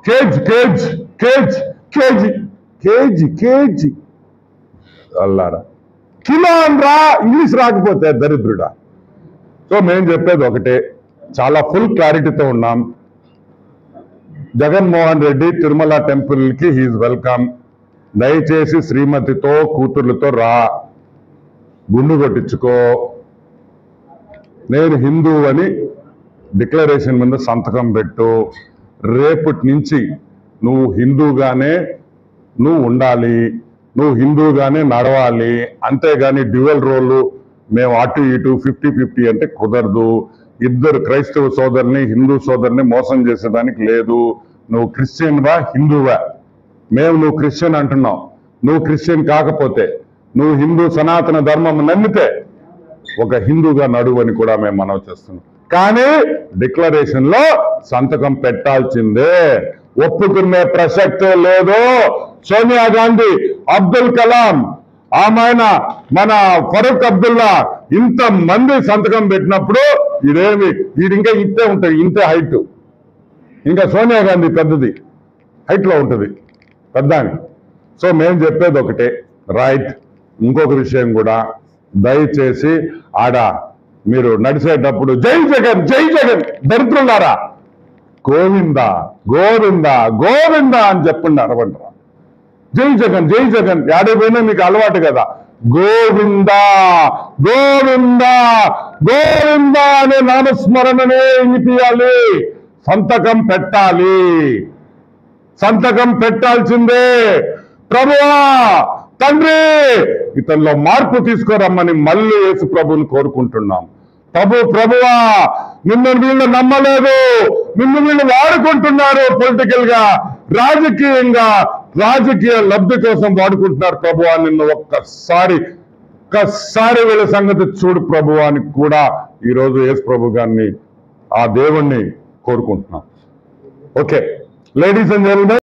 KG KG KG KG KG KG అల్లారా kilo అనరా, English రాకపోతే దరిద్రుడా. సో మేము చెప్పేది ఒకటే, చాలా ఫుల్ క్లారిటీతో ఉన్నాం. జగన్మోహన్ రెడ్డి తిరుమల టెంపుల్కి హీజ్ వెల్కమ్. దయచేసి శ్రీమతితో కూతుర్లతో రా, గుండు కొట్టించుకో. నేను హిందూ అని డిక్లరేషన్ మీద సంతకం పెట్టు. రేపటి నుంచి నువ్వు హిందూగానే నువ్వు ఉండాలి, నువ్వు హిందూగానే నడవాలి. అంతేగాని డ్యూయల్ రోలు మేము అటు ఇటు 50-50 అంటే కుదరదు. ఇద్దరు క్రైస్తవ సోదరుని హిందూ సోదరుని మోసం చేసేదానికి లేదు. నువ్వు క్రిస్టియన్వా హిందూవా? మేము నువ్వు క్రిస్టియన్ అంటున్నావు. నువ్వు క్రిస్టియన్ కాకపోతే, నువ్వు హిందూ సనాతన ధర్మం నమ్మితే ఒక హిందూగా నడువు అని కూడా మేము మనవి చేస్తున్నాం. కానీ డిక్లరేషన్ లో సంతకం పెట్టాల్సిందే, ఒప్పుకునే ప్రసక్తే లేదు. సోనియా గాంధీ, అబ్దుల్ కలాం, ఆమెన మన ఫరూక్ అబ్దుల్లా ఇంత మంది సంతకం పెట్టినప్పుడు ఇదేమి ఇంకా ఇంతే ఉంటుంది, ఇంతే హైట్. ఇంకా సోనియా గాంధీ పెద్దది, హైట్ లో ఉంటుంది పెద్దాని. సో మేము చెప్పేది ఒకటే, రైట్. ఇంకొక విషయం కూడా, దయచేసి ఆడ మీరు నడిచేటప్పుడు జై జగన్ జై జగన్ దరిద్రులారా, గోవింద గోవింద గోవింద అని చెప్పండి, అరవంటారా. జై జగన్ జై జగన్ ఏడైపోయినా మీకు అలవాటు కదా. గోవింద గోవింద గోవింద అనే నామస్మరణనే ఇంగిపియాలి. సంతకం పెట్టాలి, సంతకం పెట్టాల్సిందే. ప్రభువా తండ్రి, ఇతనిలో మార్పు తీసుకురమ్మని మళ్ళీ యేసు ప్రభుని కోరుకుంటున్నాం. ప్రభువా, నిన్ను వీళ్ళు నమ్మలేదు, నిన్ను వీళ్ళు వాడుకుంటున్నారు. పొలిటికల్ గా, రాజకీయంగా, రాజకీయ లబ్ధి కోసం వాడుకుంటున్నారు. ప్రభువా, నిన్ను ఒక్కసారి వీళ్ళ సంగతి చూడు ప్రభువా అని కూడా ఈరోజు యేసు ప్రభు గారిని, ఆ దేవుణ్ణి కోరుకుంటున్నాం. Okay ladies and gentlemen.